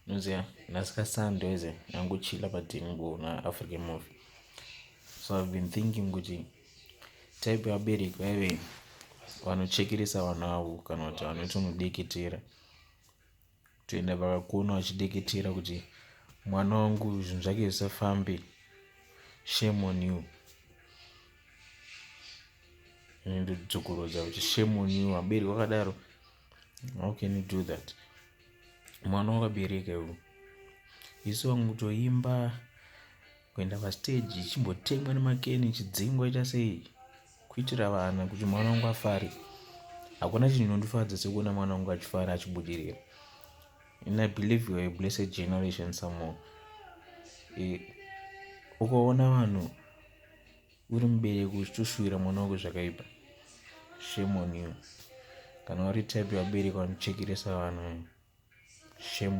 unoziva nhasi kasunday ize angochila padengo naafrican movie. So I've been thinking kuti type yevabereki vaive vanochekeresa vana vavo kana kuti vanotonodeketera, toenda vakakuona vachideketera kuti mwana wangu zvinhu zvake zvisafambe, shame on you. Ndodzokorodza kuti shame on you. Vabereki vakadaro, how can you do that? Mwana wakabereka iwe, isu vangutoimba kuenda pastage ichimbotengwa nemakeni ichidzingwa ita sei kuitira vana kuti mwana wangu afare. Hakuna chinhu chinondifadza sekuona mwana wangu achifara achibudirira. And I believe we are a blessed generation somehow. Ukaona vanhu uri mubereki uchitoshuvira mwana wako zvakaipa, shame on you. Kana uri type yevabereki vanochekeresa vana, shame.